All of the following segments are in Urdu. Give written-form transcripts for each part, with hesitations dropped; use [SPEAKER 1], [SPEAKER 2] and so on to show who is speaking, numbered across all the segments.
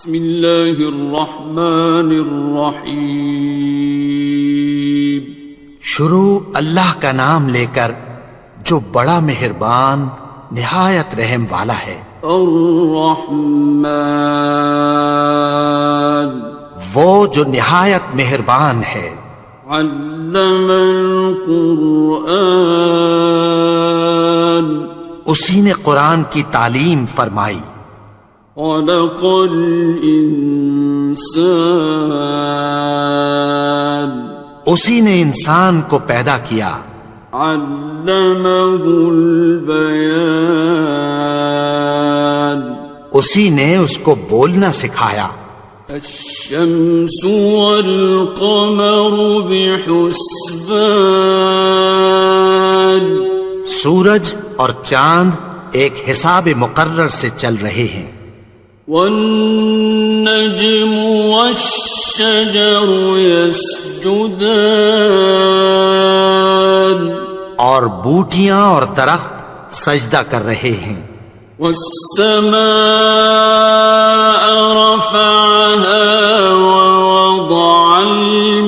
[SPEAKER 1] بسم اللہ الرحمن الرحیم.
[SPEAKER 2] شروع اللہ کا نام لے کر جو بڑا مہربان نہایت رحم والا ہے.
[SPEAKER 1] الرحمن
[SPEAKER 2] وہ جو نہایت مہربان ہے.
[SPEAKER 1] علم القرآن
[SPEAKER 2] اسی نے قرآن کی تعلیم فرمائی.
[SPEAKER 1] خلق الانسان
[SPEAKER 2] اسی نے انسان کو پیدا کیا.
[SPEAKER 1] علمہ البیان
[SPEAKER 2] اسی نے اس کو بولنا سکھایا.
[SPEAKER 1] الشمس والقمر بحسبان
[SPEAKER 2] سورج اور چاند ایک حساب مقرر سے چل رہے ہیں.
[SPEAKER 1] والنجم والشجر يسجدان
[SPEAKER 2] اور بوٹیاں اور درخت سجدہ کر رہے ہیں.
[SPEAKER 1] والسماء رفعها ووضع الميزان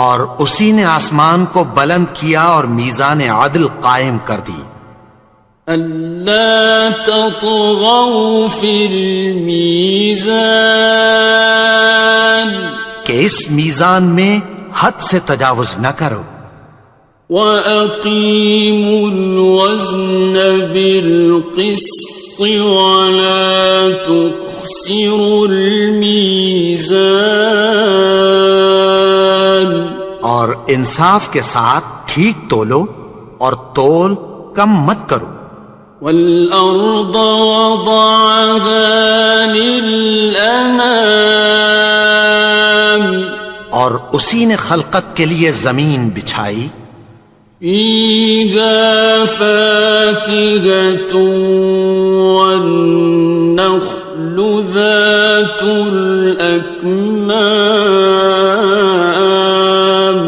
[SPEAKER 2] اور اسی نے آسمان کو بلند کیا اور میزان عدل قائم کر دی.
[SPEAKER 1] ألا تطغوا في الميزان
[SPEAKER 2] کہ اس میزان میں حد سے تجاوز نہ کرو.
[SPEAKER 1] وَأَقِيمُوا الْوَزْنَ بِالْقِسْطِ وَلَا تُخْسِرُوا الْمِيزَانَ
[SPEAKER 2] اور انصاف کے ساتھ ٹھیک تولو اور تول کم مت کرو.
[SPEAKER 1] وَالْأَرْضَ وَضَعَهَا لِلْأَنَامِ
[SPEAKER 2] اور اسی نے خلقت کے لیے زمین بچھائی.
[SPEAKER 1] فِيهَا فَاكِهَةٌ وَالنَّخْلُ ذَاتُ الْأَكْمَامِ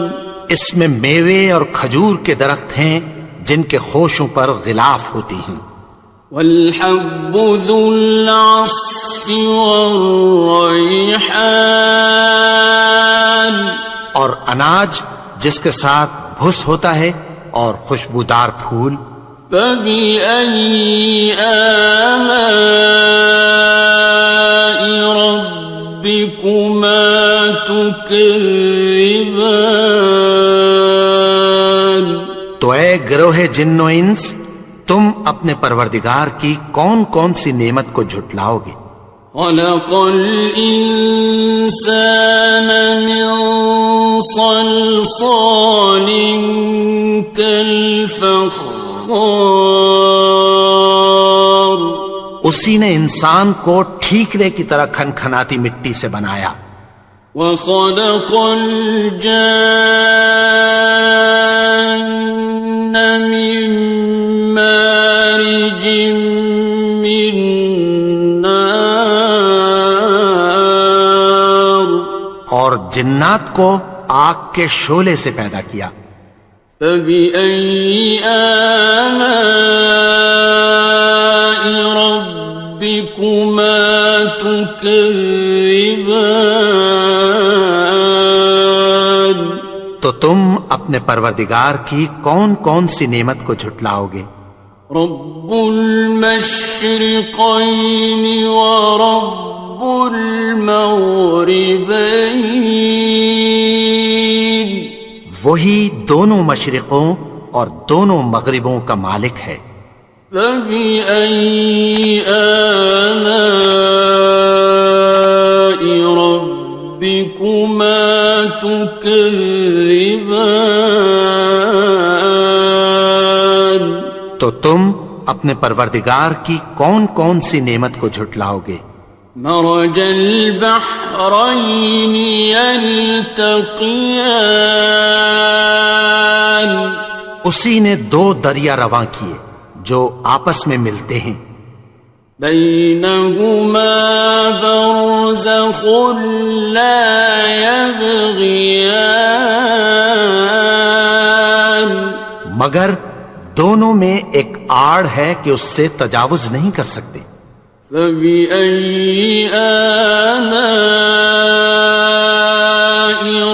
[SPEAKER 2] اس میں میوے اور کھجور کے درخت ہیں جن کے خوشوں پر غلاف ہوتی ہیں.
[SPEAKER 1] وَالْحَبُّ ذُو الْعَصْفِ وَالرَّيْحَانِ
[SPEAKER 2] اور اناج جس کے ساتھ بھس ہوتا ہے اور خوشبودار پھول.
[SPEAKER 1] فَبِأَيِّ آلَاءِ رَبِّكُمَا تُكَذِّبَانِ
[SPEAKER 2] تو اے گروہ جن و انس تم اپنے پروردگار کی کون کون سی نعمت کو جھٹلاؤ گے.
[SPEAKER 1] خَلَقَ الْإِنسَانَ مِنْ صَلْصَالٍ كَالْفَخَّارِ
[SPEAKER 2] اسی نے انسان کو ٹھیکرے کی طرح کھنکھناتی مٹی سے بنایا.
[SPEAKER 1] وَخَلَقَ الْجَانَّ مِن مَّارِجٍ مِّن نَّارٍ
[SPEAKER 2] اور جنات کو آگ کے شعلے سے پیدا کیا.
[SPEAKER 1] فَبِأَيِّ آلَاءِ رَبِّكُمَا تُكَذِّبَانِ
[SPEAKER 2] تو تم اپنے پروردگار کی کون کون سی نعمت کو جھٹلاؤ گے.
[SPEAKER 1] رب المشرقین ورب المغربین
[SPEAKER 2] وہی دونوں مشرقوں اور دونوں مغربوں کا مالک ہے.
[SPEAKER 1] فَبِأَيِّ آلَاءِ رَبِّكُمَا تُكَذِّبَانِ
[SPEAKER 2] تو تم اپنے پروردگار کی کون کون سی نعمت کو جھٹلاؤ گے.
[SPEAKER 1] مرج البحرین یلتقیان
[SPEAKER 2] اسی نے دو دریا رواں کیے جو آپس میں ملتے ہیں.
[SPEAKER 1] بینہما برزخ لا یبغیان
[SPEAKER 2] مگر دونوں میں ایک آڑ ہے کہ اس سے تجاوز نہیں کر سکتے۔
[SPEAKER 1] فَبِأَيِّ آلَاءِ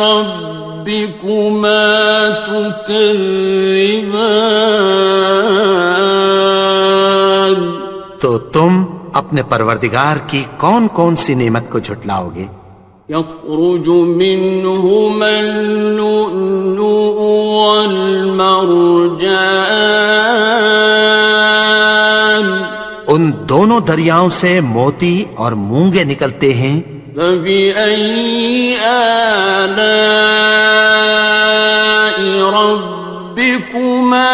[SPEAKER 1] رَبِّكُمَا تُكَذِّبَانِ؟
[SPEAKER 2] تو تم اپنے پروردگار کی کون کون سی نعمت کو جھٹلاؤ گے؟
[SPEAKER 1] يخرج منهما اللؤلؤ والمرجان،
[SPEAKER 2] ان دونوں دریاؤں سے موتی اور مونگے نکلتے ہیں۔
[SPEAKER 1] فبأي آلاء ربكما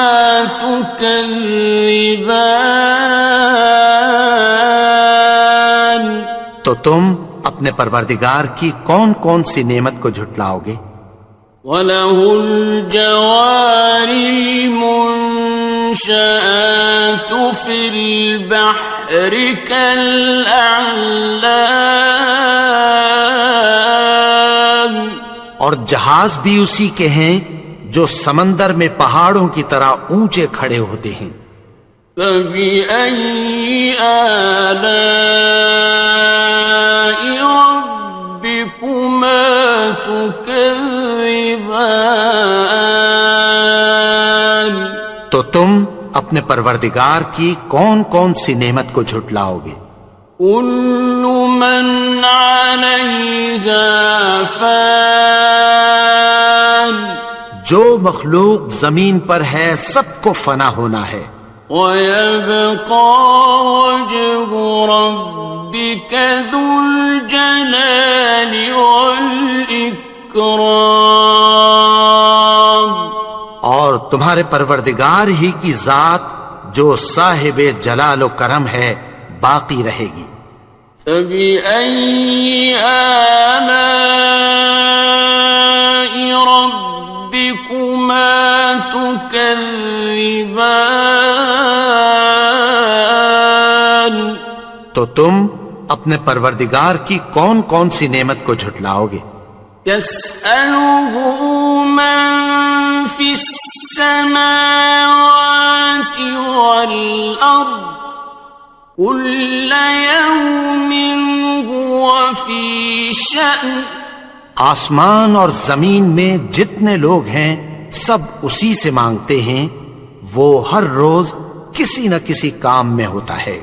[SPEAKER 1] تكذبان؟
[SPEAKER 2] تو تم اپنے پروردگار کی کون کون سی نعمت کو جھٹلاؤ گے؟
[SPEAKER 1] وَلَهُ الْجَوَارِ الْمُنشَآتُ فِي الْبَحْرِ كَالْأَعْلَامِ،
[SPEAKER 2] اور جہاز بھی اسی کے ہیں جو سمندر میں پہاڑوں کی طرح اونچے کھڑے ہوتے ہیں۔
[SPEAKER 1] فَبِأَيِّ آلَاءِ رَبِّكُمَا تُكَذِّبَانِ؟
[SPEAKER 2] تو تم اپنے پروردگار کی کون کون سی نعمت کو جھٹلاؤ گے؟
[SPEAKER 1] كُلُّ مَنْ عَلَيْهَا فَانٍ،
[SPEAKER 2] جو مخلوق زمین پر ہے سب کو فنا ہونا ہے۔
[SPEAKER 1] وَيَبْقَى وَجْهُ رَبِّكَ ذُو الْجَلَالِ وَالْإِكْرَامِ،
[SPEAKER 2] اور تمہارے پروردگار ہی کی ذات جو صاحب جلال و کرم ہے باقی رہے گی۔
[SPEAKER 1] فَبِأَيِّ آلَاءِ رَبِّكُمَا تُكَذِّبَانِ؟
[SPEAKER 2] تو تم اپنے پروردگار کی کون کون سی نعمت کو جھٹلاؤ گے؟
[SPEAKER 1] يَسْأَلُهُ مَن فِي السَّمَاوَاتِ وَالْأَرْضِ كُلَّ يَوْمٍ هُوَ فِي شَأْنٍ،
[SPEAKER 2] آسمان اور زمین میں جتنے لوگ ہیں سب اسی سے مانگتے ہیں، وہ ہر روز کسی نہ کسی کام میں ہوتا ہے۔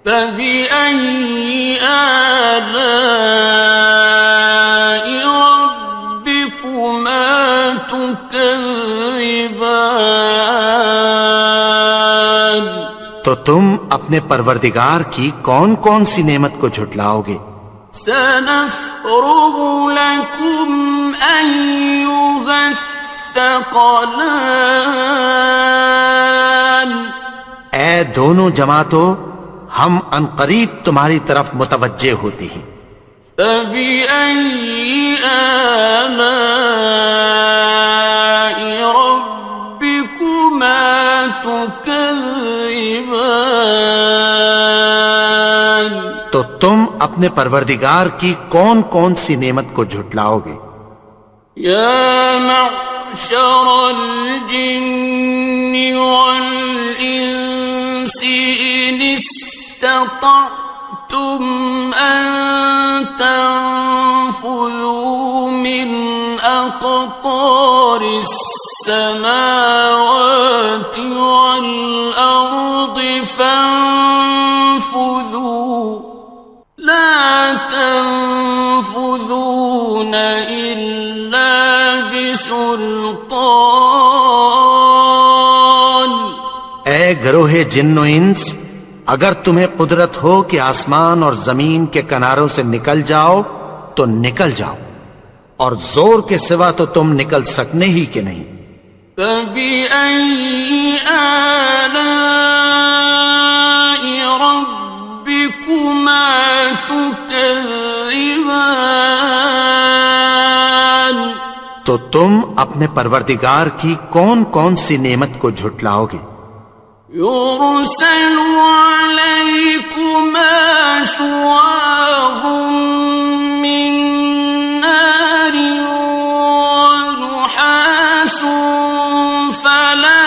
[SPEAKER 1] فَبِأَيِّ آلَاءِ رَبِّكُمَا تُكَذِّبَانِ؟
[SPEAKER 2] تو تم اپنے پروردگار کی کون کون سی نعمت کو جھٹلاؤ گے؟
[SPEAKER 1] سَنَفْرُغُ لَكُمْ أَيُّهَ الثَّقَلَانِ،
[SPEAKER 2] اے دونوں جماعتوں، ہم عنقریب تمہاری طرف متوجہ ہوتے ہیں۔
[SPEAKER 1] فَبِأَيِّ آلَاءِ رَبِّكُمَا تُكَذِّبَانِ؟
[SPEAKER 2] تو تم اپنے پروردگار کی کون کون سی نعمت کو جھٹلاؤ گے؟
[SPEAKER 1] يَا مَعْشَرَ الْجِنِّ وَالْإِنسِ إِنِ اسْتَطَعْتُمْ أَن تَنفُذُوا مِنْ أَقْطَارِ السَّمَاوَاتِ وَالْأَرْضِ فَانفُذُوا لَا تَنفُذُونَ إِلَّا بِسُلْطَانٍ۔
[SPEAKER 2] اے گروہ جن و انس، اگر تمہیں قدرت ہو کہ آسمان اور زمین کے کناروں سے نکل جاؤ تو نکل جاؤ، اور زور کے سوا تو تم نکل سکنے ہی کہ نہیں۔
[SPEAKER 1] فَبِأَيِّ آلَاءِ رَبِّكُمَا تُكَذِّبَانِ؟
[SPEAKER 2] تو تم اپنے پروردگار کی کون کون سی نعمت کو جھٹلاؤ گے؟
[SPEAKER 1] يُرْسَلُ عَلَيْكُمَا شُوَاظٌ مِّن نَّارٍ وَنُحَاسٌ فَلَا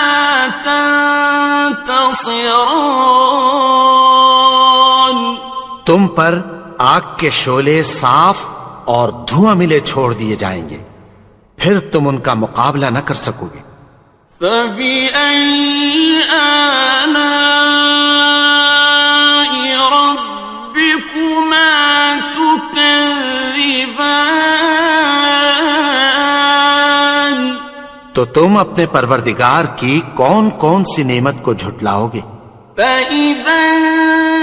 [SPEAKER 1] تَنتَصِرَانِ، ناصران.
[SPEAKER 2] تم پر آگ کے شعلے صاف اور دھواں ملے چھوڑ دیے جائیں گے، پھر تم ان کا مقابلہ نہ کر سکو گے۔
[SPEAKER 1] فَبِأَيِّ آلَاءِ رَبِّكُمَا تُكَذِّبَانِ.
[SPEAKER 2] تو تم اپنے پروردگار کی کون کون سی نعمت کو جھٹلاؤ گے؟
[SPEAKER 1] فَإِذَا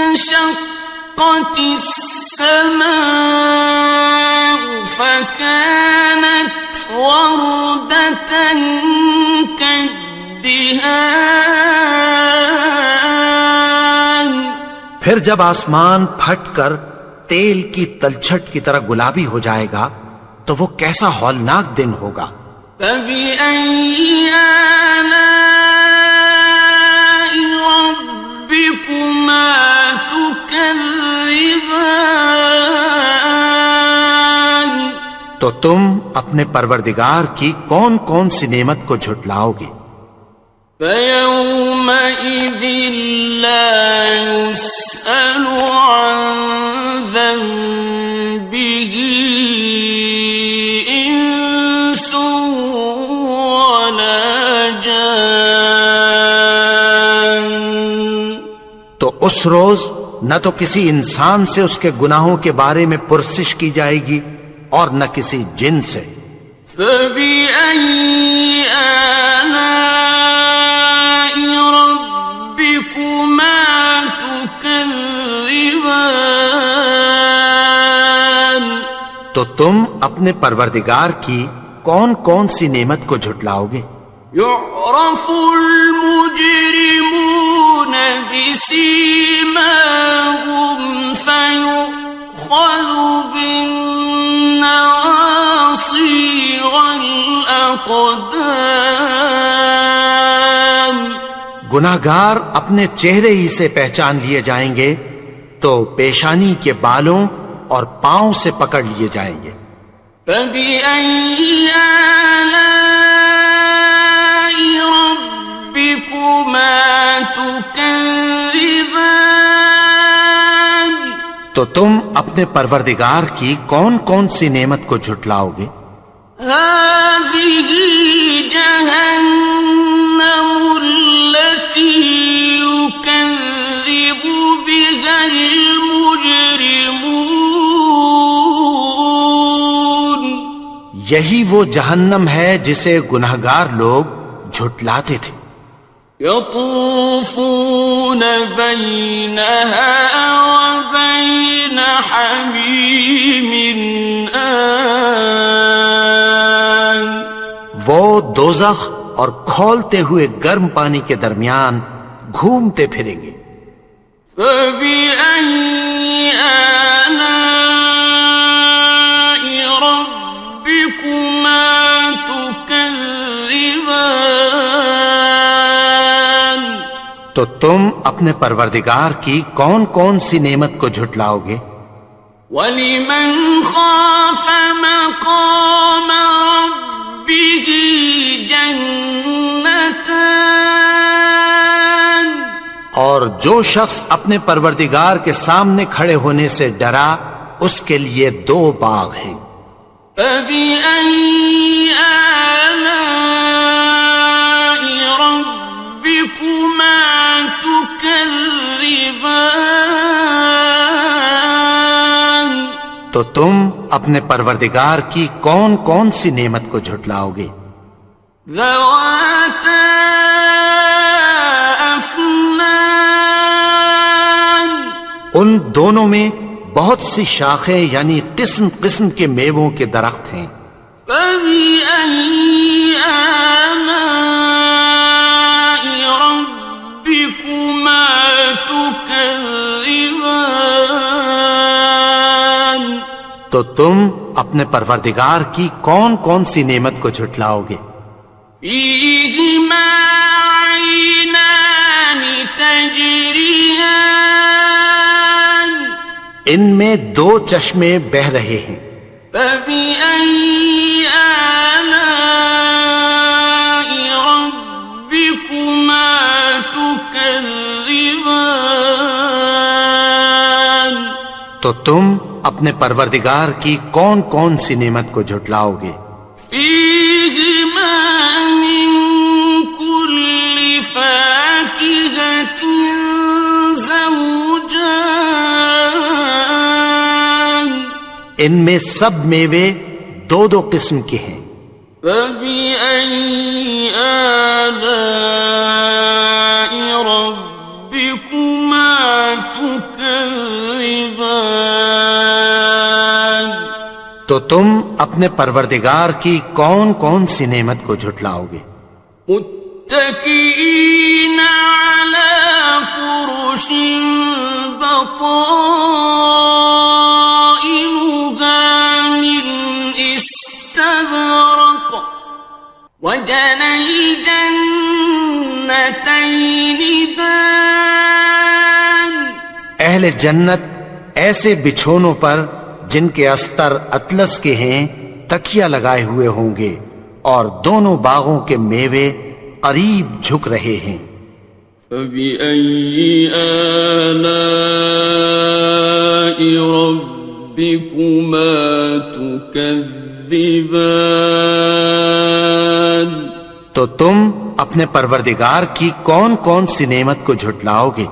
[SPEAKER 1] انشَقَّتِ السَّمَاءُ فَكَانَتْ وَرْدَةً كَالدِّهَانِ.
[SPEAKER 2] پھر جب آسمان پھٹ کر تیل کی تلچھٹ کی طرح گلابی ہو جائے گا تو وہ کیسا ہولناک دن ہوگا۔
[SPEAKER 1] فَبِأَيِّ آلَاءِ رَبِّكُمَا تُكَذِّبَانِ.
[SPEAKER 2] تو تم اپنے پروردگار کی کون کون سی نعمت کو جھٹلاؤ گے؟
[SPEAKER 1] فَيَوْمَئِذٍ لَا يُسْأَلُ عَنْ ذَنبِهِ إِنسٌ وَلَا جَانٌ.
[SPEAKER 2] تو اس روز نہ تو کسی انسان سے اس کے گناہوں کے بارے میں پرسش کی جائے گی اور نہ کسی جن سے۔
[SPEAKER 1] فَبِأَيِّ آلَاءِ رَبِّكُمَا تُكَذِّبَانِ.
[SPEAKER 2] تو تم اپنے پروردگار کی کون کون سی نعمت کو جھٹلاؤ گے؟
[SPEAKER 1] يُعْرَفُ الْمُجْرِمُونَ بِسِيمَاهُمْ فَيُؤْخَذُ بِالنَّوَاصِي وَالْأَقْدَامِ.
[SPEAKER 2] گناہگار اپنے چہرے ہی سے پہچان لیے جائیں گے تو پیشانی کے بالوں اور پاؤں سے پکڑ لیے جائیں گے۔
[SPEAKER 1] فَبِأَيِّ آلَاءِ رَبِّكُمَا تُكَذِّبَانِ.
[SPEAKER 2] تو تم اپنے پروردگار کی کون کون سی نعمت کو جھٹلاؤ گے؟
[SPEAKER 1] هَذِهِ جَهَنَّمُ الَّتِي يُكَذِّبُ بِهَا الْمُجْرِمُونَ.
[SPEAKER 2] یہی وہ جہنم ہے جسے گناہگار لوگ جھٹلاتے تھے۔
[SPEAKER 1] يَطُوفُونَ بَيْنَهَا وَبَيْنَ حَمِيمٍ آنٍ.
[SPEAKER 2] وہ دوزخ اور کھولتے ہوئے گرم پانی کے درمیان گھومتے پھریں گے۔
[SPEAKER 1] فَبِأَيِّ آلَاءِ رَبِّكُمَا تُكَذِّبَانِ.
[SPEAKER 2] تو تم اپنے پروردگار کی کون کون سی نعمت کو جھٹلاؤ گے؟
[SPEAKER 1] وَلِمَنْ خَافَ مَقَامَ رَبِّهِ جَنَّتَانِ.
[SPEAKER 2] اور جو شخص اپنے پروردگار کے سامنے کھڑے ہونے سے ڈرا اس کے لیے 2 باغ ہیں۔
[SPEAKER 1] فَبِأَيِّ آلَاءِ رَبِّكُمَا تُكَذِّبَانِ.
[SPEAKER 2] تو تم اپنے پروردگار کی کون کون سی نعمت کو جھٹلاؤ گے؟
[SPEAKER 1] ذَوَاتَا أَفْنَانٍ.
[SPEAKER 2] ان دونوں میں بہت سی شاخیں یعنی قسم قسم کے میووں کے درخت ہیں۔
[SPEAKER 1] فَبِأَيِّ آلَاءِ رَبِّكُمَا تُكَذِّبَانِ.
[SPEAKER 2] تو تم اپنے پروردگار کی کون کون سی نعمت کو جھٹلاؤ گے؟
[SPEAKER 1] فِيهِمَا عَيْنَانِ تَجْرِيَانِ.
[SPEAKER 2] ان میں 2 چشمے بہ رہے ہیں۔
[SPEAKER 1] فَبِأَيِّ آلَاءِ رَبِّكُمَا تُكَذِّبَانِ. تكذبان
[SPEAKER 2] تو تم اپنے پروردگار کی کون کون سی نعمت کو جھٹلاؤ گے؟
[SPEAKER 1] فيهما من كل فاكهة زوجان
[SPEAKER 2] ان میں سب میوے دو دو قسم کے ہیں۔
[SPEAKER 1] فبأي آلاء ربكما تكذبان
[SPEAKER 2] تو تم اپنے پروردگار کی کون کون سی نعمت کو جھٹلاؤ گے؟
[SPEAKER 1] متكئين على فرش بطائنها من استبرق وجنى الجنتين دان
[SPEAKER 2] اہل جنت ایسے بچھونوں پر جن کے استر اطلس کے ہیں تکیہ لگائے ہوئے ہوں گے، اور دونوں باغوں کے میوے قریب جھک رہے ہیں۔
[SPEAKER 1] فبأي آلاء ربكما تكذبان
[SPEAKER 2] تو تم اپنے پروردگار کی کون کون سی نعمت کو جھٹلاؤ گے؟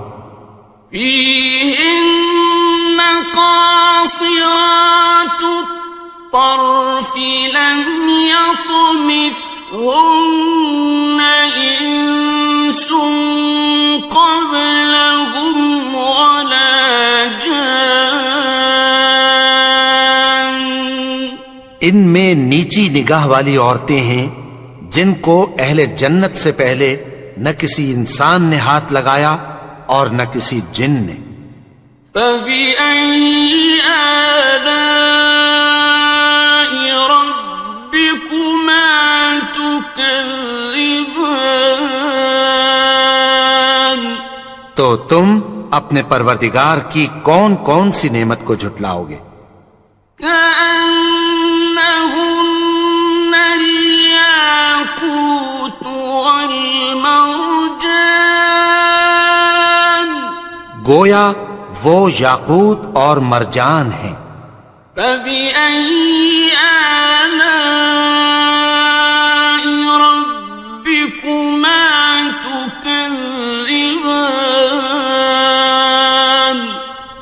[SPEAKER 1] فيهن قاصرات الطرف لم يطمثهن إنس قبلهم ولا جان
[SPEAKER 2] ان میں نیچی نگاہ والی عورتیں ہیں جن کو اہل جنت سے پہلے نہ کسی انسان نے ہاتھ لگایا اور نہ کسی جن نے۔
[SPEAKER 1] فبأي آلاء ربكما تكذبان
[SPEAKER 2] تو تم اپنے پروردگار کی کون کون سی نعمت کو جھٹلاؤ گے؟
[SPEAKER 1] كأنهن الياقوت والمرجان
[SPEAKER 2] گویا وہ یاقوت اور مرجان ہیں۔
[SPEAKER 1] فبأي آلاء ربكما تكذبان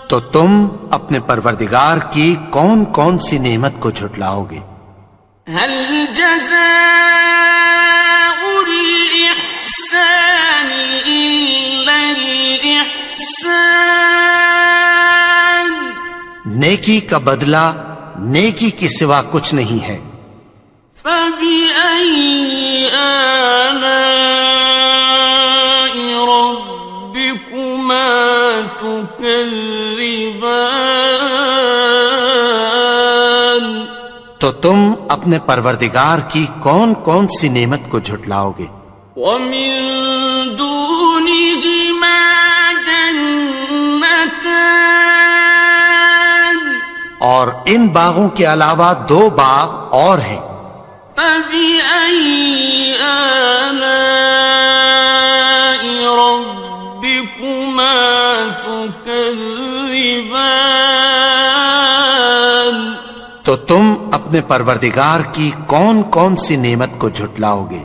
[SPEAKER 2] تو تم اپنے پروردگار کی کون کون سی نعمت کو جھٹلاؤ گے؟
[SPEAKER 1] هل جزاء الإحسان إلا الإحسان
[SPEAKER 2] نیکی کا بدلہ نیکی کے سوا کچھ نہیں ہے۔
[SPEAKER 1] فبأي آلاء ربكما تكذبان
[SPEAKER 2] تو تم اپنے پروردگار کی کون کون سی نعمت کو جھٹلاؤ گے؟
[SPEAKER 1] ومن دونهما جنتان
[SPEAKER 2] اور ان باغوں کے علاوہ دو باغ اور ہیں۔
[SPEAKER 1] فبأي آلاء ربكما تكذبان
[SPEAKER 2] تو تم اپنے پروردگار کی کون کون سی نعمت کو جھٹلاؤ گے؟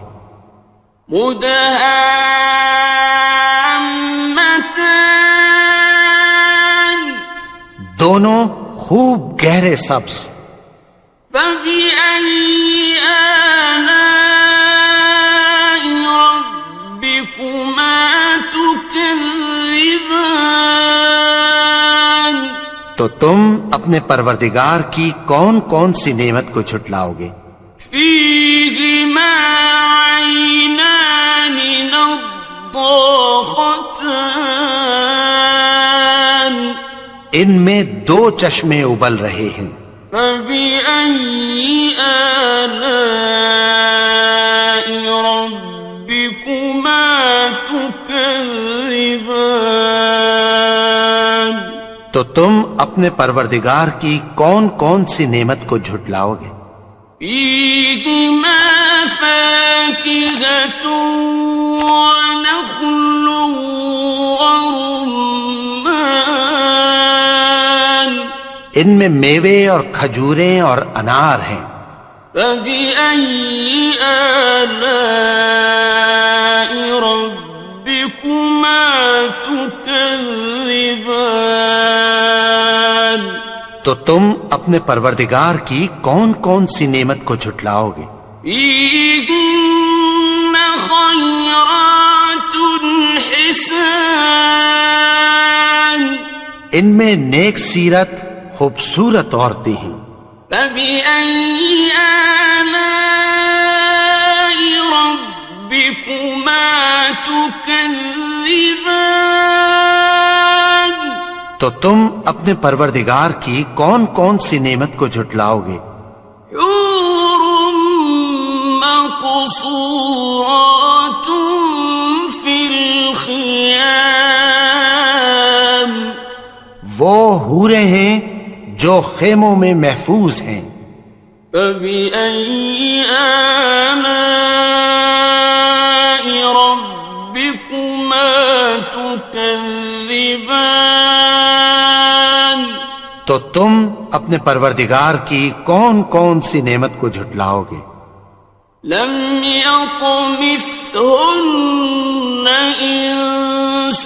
[SPEAKER 1] مدهامتان
[SPEAKER 2] دونوں خوب گہرے سبز۔
[SPEAKER 1] فبأي آلاء ربكما تكذبان
[SPEAKER 2] تو تم اپنے پروردگار کی کون کون سی نعمت کو جھٹلاؤ گے؟
[SPEAKER 1] فيهما عينان نضاختان
[SPEAKER 2] ان میں دو چشمے ابل رہے ہیں۔
[SPEAKER 1] فبأي آلاء ربكما تكذبان
[SPEAKER 2] تو تم اپنے پروردگار کی کون کون سی نعمت کو جھٹلاؤ گے؟
[SPEAKER 1] فيهما فاكهة ونخل ورمان
[SPEAKER 2] ان میں میوے اور کھجوریں اور انار ہیں۔
[SPEAKER 1] فبأي آلاء ربكما تكذبان؟
[SPEAKER 2] تو تم اپنے پروردگار کی کون کون سی نعمت کو جھٹلاؤ گے؟
[SPEAKER 1] فيهن خيرات حسان،
[SPEAKER 2] ان میں نیک سیرت خوبصورت عورتیں ہیں۔
[SPEAKER 1] فبأي آلاء ربكما تكذبان؟
[SPEAKER 2] تو تم اپنے پروردگار کی کون کون سی نعمت کو جھٹلاؤ گے؟
[SPEAKER 1] حور مقصورات في الخيام،
[SPEAKER 2] وہ حوریں ہیں جو خیموں میں محفوظ ہیں۔
[SPEAKER 1] فبأي آلاء ربكما تكذبان؟
[SPEAKER 2] تو تم اپنے پروردگار کی کون کون سی نعمت کو جھٹلاؤ گے؟
[SPEAKER 1] لم يطمثهن إنس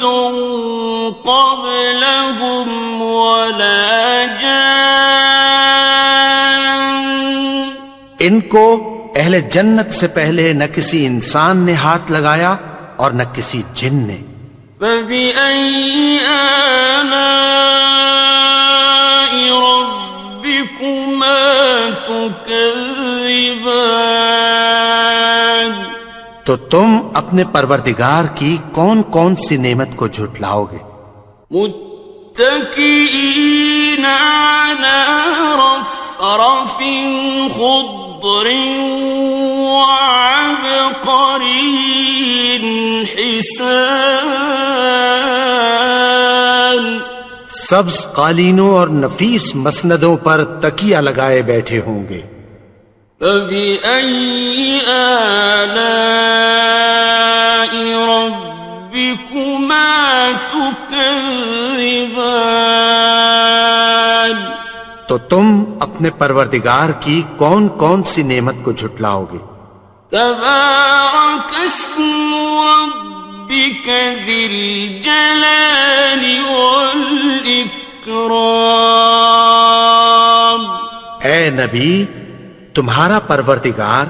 [SPEAKER 1] قبلهم ولا جان،
[SPEAKER 2] ان کو اہل جنت سے پہلے نہ کسی انسان نے ہاتھ لگایا اور نہ کسی جن نے۔
[SPEAKER 1] فبأي آلاء ربكما تكذبان؟
[SPEAKER 2] تو تم اپنے پروردگار کی کون کون سی نعمت کو جھٹلاؤ گے؟
[SPEAKER 1] متكئين على رفرف خضر وعبقري حسان،
[SPEAKER 2] سبز قالینوں اور نفیس مسندوں پر تکیہ لگائے بیٹھے ہوں گے۔
[SPEAKER 1] فبأي آلاء ربكما تكذبان؟
[SPEAKER 2] تو تم اپنے پروردگار کی کون کون سی نعمت کو جھٹلاؤ گے؟
[SPEAKER 1] تبارك اسم ربك ذي الجلال والإكرام۔
[SPEAKER 2] اے نبی، تمہارا پروردگار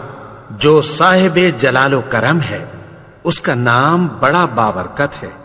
[SPEAKER 2] جو صاحب جلال و کرم ہے، اس کا نام بڑا بابرکت ہے۔